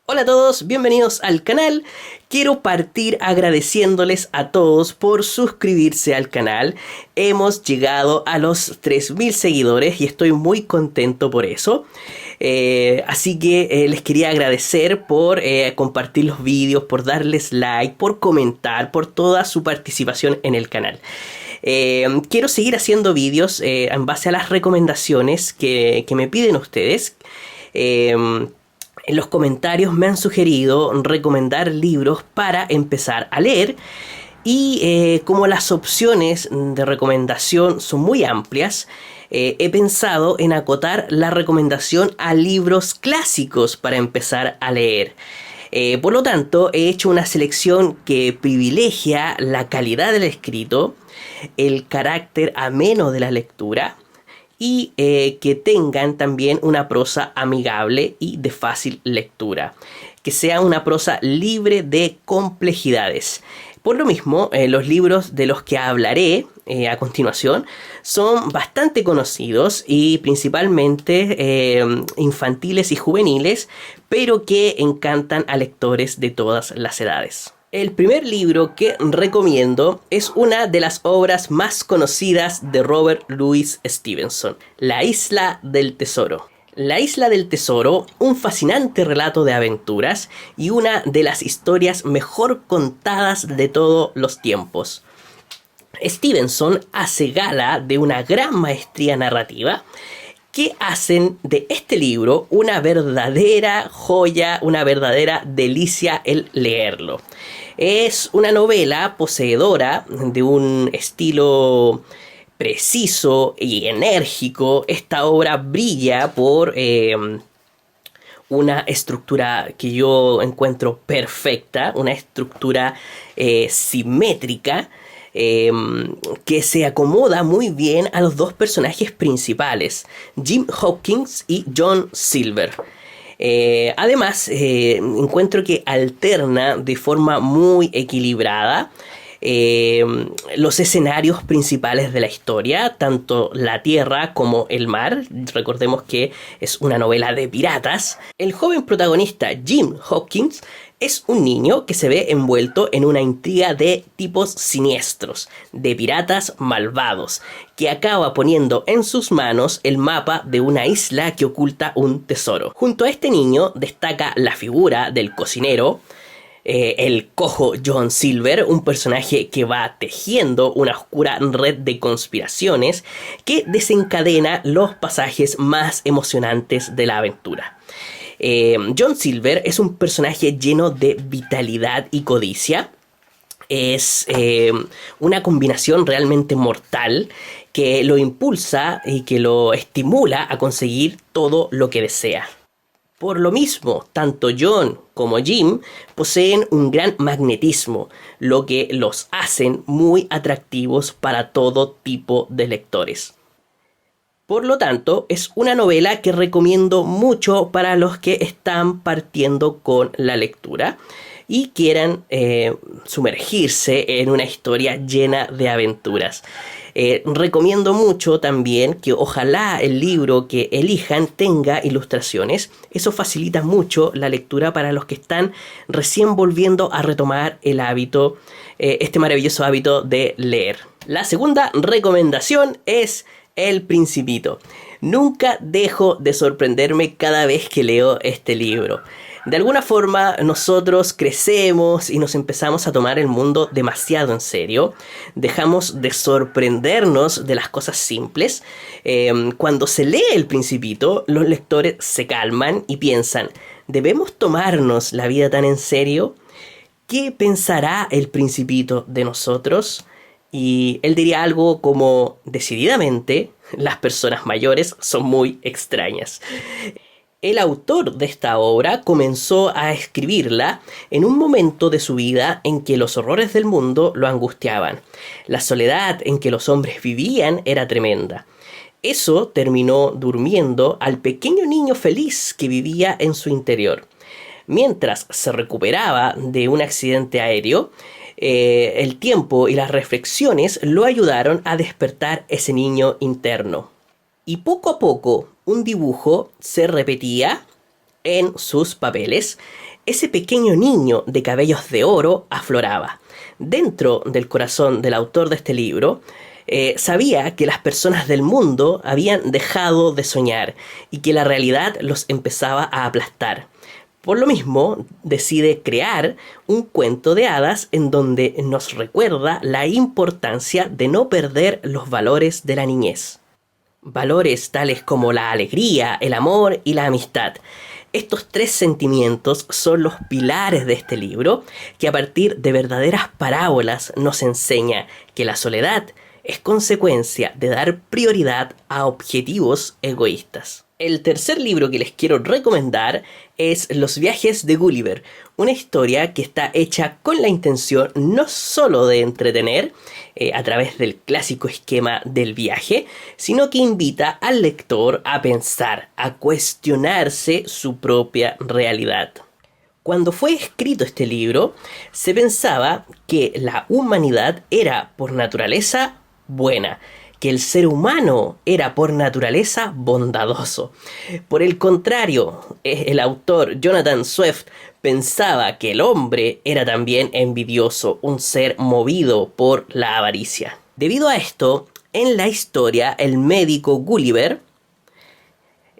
Hola a todos, bienvenidos al canal. Quiero partir agradeciéndoles a todos por suscribirse al canal. Hemos llegado a los 3000 seguidores y estoy muy contento por eso. Así que les quería agradecer por compartir los vídeos, por darles like, por comentar, por toda su participación en el canal. Quiero seguir haciendo vídeos en base a las recomendaciones que me piden ustedes. En los comentarios me han sugerido recomendar libros para empezar a leer y como las opciones de recomendación son muy amplias, he pensado en acotar la recomendación a libros clásicos para empezar a leer. Por lo tanto, he hecho una selección que privilegia la calidad del escrito, el carácter ameno de la lectura y que tengan también una prosa amigable y de fácil lectura. Que sea una prosa libre de complejidades. Por lo mismo, los libros de los que hablaré a continuación son bastante conocidos y principalmente infantiles y juveniles, pero que encantan a lectores de todas las edades. El primer libro que recomiendo es una de las obras más conocidas de Robert Louis Stevenson, La Isla del Tesoro. La Isla del Tesoro, un fascinante relato de aventuras y una de las historias mejor contadas de todos los tiempos. Stevenson hace gala de una gran maestría narrativa que hacen de este libro una verdadera joya, una verdadera delicia el leerlo. Es una novela poseedora de un estilo preciso y enérgico. Esta obra brilla por una estructura que yo encuentro perfecta, una estructura simétrica, que se acomoda muy bien a los dos personajes principales, Jim Hopkins y John Silver. Además, encuentro que alterna de forma muy equilibrada los escenarios principales de la historia, tanto la tierra como el mar. Recordemos que es una novela de piratas. El joven protagonista Jim Hopkins es un niño que se ve envuelto en una intriga de tipos siniestros, de piratas malvados, que acaba poniendo en sus manos el mapa de una isla que oculta un tesoro. Junto a este niño destaca la figura del cocinero, el cojo John Silver, un personaje que va tejiendo una oscura red de conspiraciones que desencadena los pasajes más emocionantes de la aventura. John Silver es un personaje lleno de vitalidad y codicia. Es una combinación realmente mortal que lo impulsa y que lo estimula a conseguir todo lo que desea. Por lo mismo, tanto John como Jim poseen un gran magnetismo, lo que los hacen muy atractivos para todo tipo de lectores. Por lo tanto, es una novela que recomiendo mucho para los que están partiendo con la lectura y quieran sumergirse en una historia llena de aventuras. Recomiendo mucho también que ojalá el libro que elijan tenga ilustraciones. Eso facilita mucho la lectura para los que están recién volviendo a retomar el hábito, este maravilloso hábito de leer. La segunda recomendación es El Principito. Nunca dejo de sorprenderme cada vez que leo este libro. De alguna forma nosotros crecemos y nos empezamos a tomar el mundo demasiado en serio. Dejamos de sorprendernos de las cosas simples. Cuando se lee El Principito, los lectores se calman y piensan, ¿debemos tomarnos la vida tan en serio? ¿Qué pensará el Principito de nosotros? Y él diría algo como, decididamente, las personas mayores son muy extrañas. El autor de esta obra comenzó a escribirla en un momento de su vida en que los horrores del mundo lo angustiaban. La soledad en que los hombres vivían era tremenda. Eso terminó durmiendo al pequeño niño feliz que vivía en su interior. Mientras se recuperaba de un accidente aéreo, el tiempo y las reflexiones lo ayudaron a despertar ese niño interno. Y poco a poco un dibujo se repetía En sus papeles, ese pequeño niño de cabellos de oro afloraba. Dentro del corazón del autor de este libro, sabía que las personas del mundo habían dejado de soñar y que la realidad los empezaba a aplastar. Por lo mismo, decide crear un cuento de hadas en donde nos recuerda la importancia de no perder los valores de la niñez. Valores tales como la alegría, el amor y la amistad. Estos tres sentimientos son los pilares de este libro, que a partir de verdaderas parábolas nos enseña que la soledad es consecuencia de dar prioridad a objetivos egoístas. El tercer libro que les quiero recomendar es Los viajes de Gulliver, una historia que está hecha con la intención no solo de entretener a través del clásico esquema del viaje, sino que invita al lector a pensar, a cuestionarse su propia realidad. Cuando fue escrito este libro, se pensaba que la humanidad era por naturaleza buena, que el ser humano era por naturaleza bondadoso. Por el contrario, el autor Jonathan Swift pensaba que el hombre era también envidioso, un ser movido por la avaricia. Debido a esto, en la historia, el médico Gulliver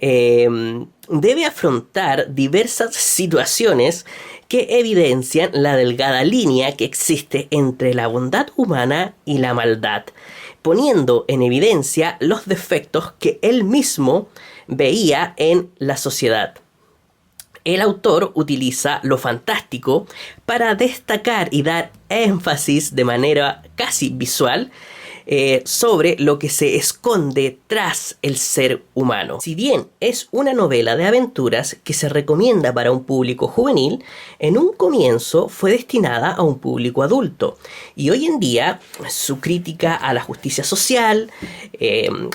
debe afrontar diversas situaciones que evidencian la delgada línea que existe entre la bondad humana y la maldad, poniendo en evidencia los defectos que él mismo veía en la sociedad. El autor utiliza lo fantástico para destacar y dar énfasis de manera casi visual sobre lo que se esconde tras el ser humano. Si bien es una novela de aventuras que se recomienda para un público juvenil, en un comienzo fue destinada a un público adulto y hoy en día su crítica a la justicia social,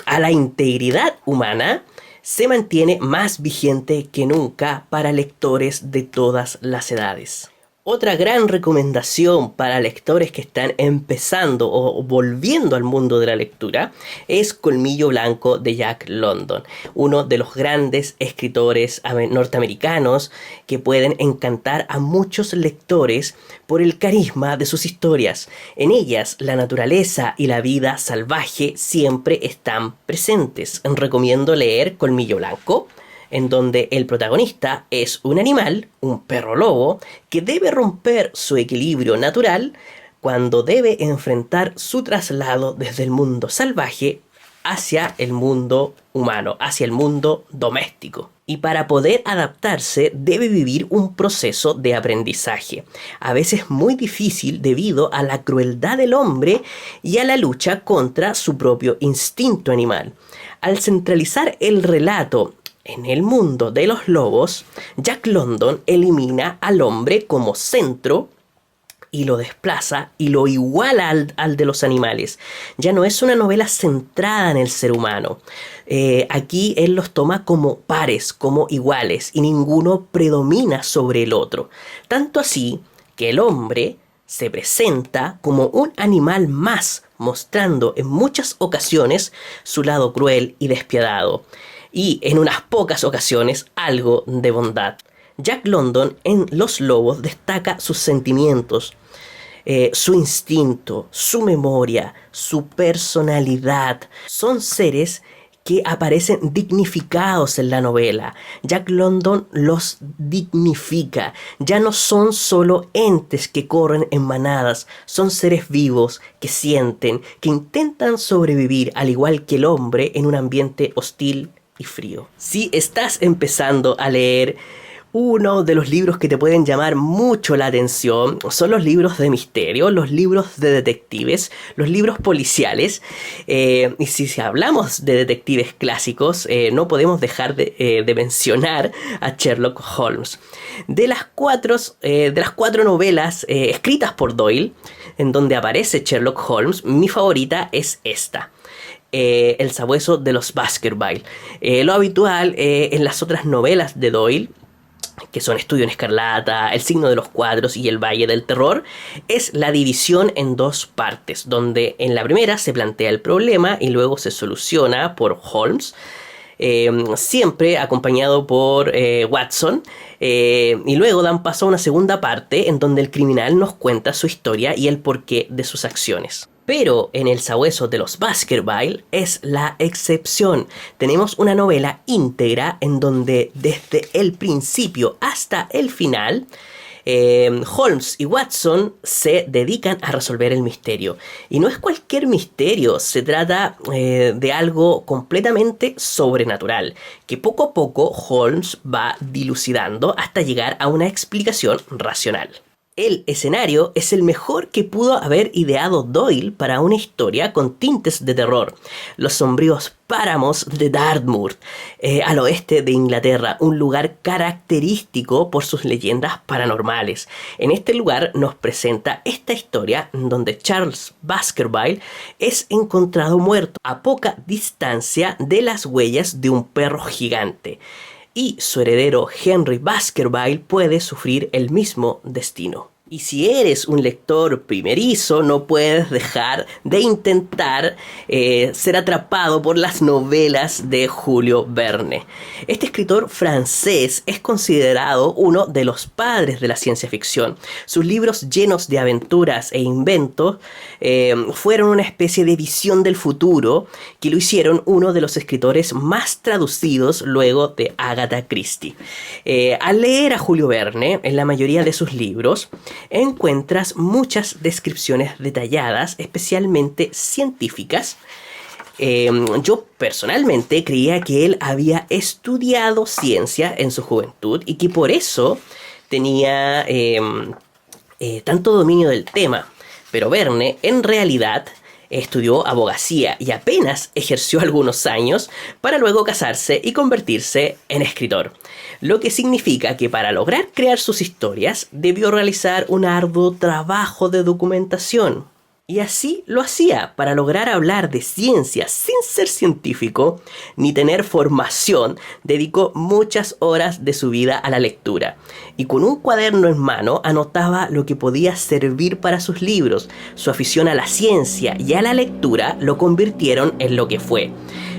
a la integridad humana, se mantiene más vigente que nunca para lectores de todas las edades. Otra gran recomendación para lectores que están empezando o volviendo al mundo de la lectura es Colmillo Blanco de Jack London, uno de los grandes escritores norteamericanos que pueden encantar a muchos lectores por el carisma de sus historias. En ellas, la naturaleza y la vida salvaje siempre están presentes. Recomiendo leer Colmillo Blanco, en donde el protagonista es un animal, un perro lobo, que debe romper su equilibrio natural cuando debe enfrentar su traslado desde el mundo salvaje hacia el mundo humano, hacia el mundo doméstico. Y para poder adaptarse debe vivir un proceso de aprendizaje, a veces muy difícil debido a la crueldad del hombre y a la lucha contra su propio instinto animal. Al centralizar el relato en el mundo de los lobos, Jack London elimina al hombre como centro y lo desplaza y lo iguala al de los animales. Ya no es una novela centrada en el ser humano. Aquí él los toma como pares, como iguales, y ninguno predomina sobre el otro. Tanto así que el hombre se presenta como un animal más, mostrando en muchas ocasiones su lado cruel y despiadado, y en unas pocas ocasiones algo de bondad. Jack London en Los Lobos destaca sus sentimientos, su instinto, su memoria, su personalidad. Son seres que aparecen dignificados en la novela. Jack London los dignifica. Ya no son solo entes que corren en manadas, son seres vivos que sienten, que intentan sobrevivir al igual que el hombre en un ambiente hostil y frío. Si estás empezando a leer, uno de los libros que te pueden llamar mucho la atención son los libros de misterio, los libros de detectives, los libros policiales. Y si hablamos de detectives clásicos, no podemos dejar de mencionar a Sherlock Holmes. De las cuatro novelas escritas por Doyle, en donde aparece Sherlock Holmes, mi favorita es esta. El sabueso de los Baskerville. Lo habitual en las otras novelas de Doyle, que son Estudio en Escarlata, El signo de los cuadros y El valle del terror, es la división en dos partes, donde en la primera se plantea el problema y luego se soluciona por Holmes, siempre acompañado por Watson, y luego dan paso a una segunda parte en donde el criminal nos cuenta su historia y el porqué de sus acciones. Pero en El Sabueso de los Baskerville es la excepción. Tenemos una novela íntegra en donde desde el principio hasta el final Holmes y Watson se dedican a resolver el misterio. Y no es cualquier misterio, se trata de algo completamente sobrenatural, que poco a poco Holmes va dilucidando hasta llegar a una explicación racional. El escenario es el mejor que pudo haber ideado Doyle para una historia con tintes de terror. Los sombríos páramos de Dartmoor, al oeste de Inglaterra, un lugar característico por sus leyendas paranormales. En este lugar nos presenta esta historia donde Charles Baskerville es encontrado muerto a poca distancia de las huellas de un perro gigante. Y su heredero Henry Baskerville puede sufrir el mismo destino. Y si eres un lector primerizo, no puedes dejar de intentar ser atrapado por las novelas de Julio Verne. Este escritor francés es considerado uno de los padres de la ciencia ficción. Sus libros llenos de aventuras e inventos fueron una especie de visión del futuro que lo hicieron uno de los escritores más traducidos luego de Agatha Christie. Al leer a Julio Verne, en la mayoría de sus libros, encuentras muchas descripciones detalladas, especialmente científicas. Yo personalmente creía que él había estudiado ciencia en su juventud y que por eso tenía tanto dominio del tema. Pero Verne, en realidad, estudió abogacía y apenas ejerció algunos años para luego casarse y convertirse en escritor. Lo que significa que para lograr crear sus historias debió realizar un arduo trabajo de documentación. Y así lo hacía. Para lograr hablar de ciencia sin ser científico ni tener formación, dedicó muchas horas de su vida a la lectura. Y con un cuaderno en mano anotaba lo que podía servir para sus libros. Su afición a la ciencia y a la lectura lo convirtieron en lo que fue.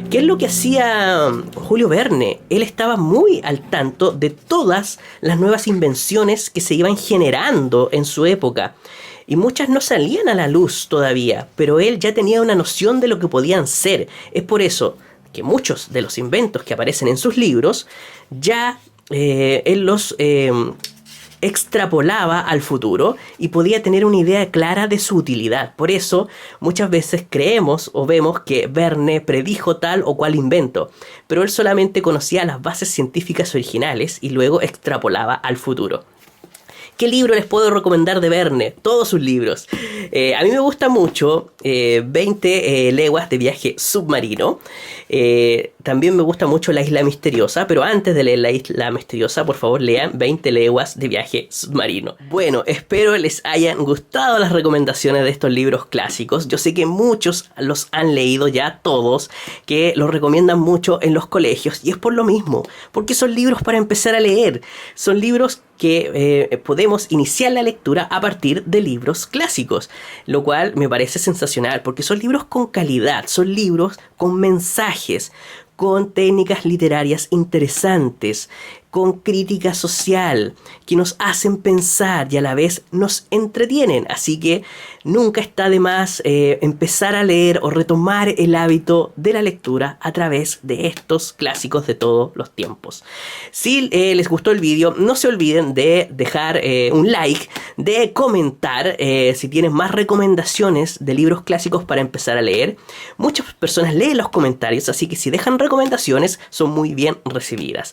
¿Qué es lo que hacía Julio Verne? Él estaba muy al tanto de todas las nuevas invenciones que se iban generando en su época. Y muchas no salían a la luz todavía, pero él ya tenía una noción de lo que podían ser. Es por eso que muchos de los inventos que aparecen en sus libros, ya él los extrapolaba al futuro y podía tener una idea clara de su utilidad. Por eso muchas veces creemos o vemos que Verne predijo tal o cual invento, pero él solamente conocía las bases científicas originales y luego extrapolaba al futuro. ¿Qué libro les puedo recomendar de Verne? Todos sus libros. A mí me gusta mucho 20 leguas de viaje submarino. También me gusta mucho La Isla Misteriosa, pero antes de leer La Isla Misteriosa, por favor lean 20 leguas de viaje submarino. Bueno, espero les hayan gustado las recomendaciones de estos libros clásicos. Yo sé que muchos los han leído ya todos, que los recomiendan mucho en los colegios, y es por lo mismo, porque son libros para empezar a leer. Son libros que podemos iniciar la lectura a partir de libros clásicos, lo cual me parece sensacional porque son libros con calidad, son libros con mensajes, con técnicas literarias interesantes, con crítica social, que nos hacen pensar y a la vez nos entretienen. Así que nunca está de más empezar a leer o retomar el hábito de la lectura a través de estos clásicos de todos los tiempos. Si les gustó el vídeo, no se olviden de dejar un like, de comentar si tienen más recomendaciones de libros clásicos para empezar a leer. Muchas personas leen los comentarios, así que si dejan recomendaciones son muy bien recibidas.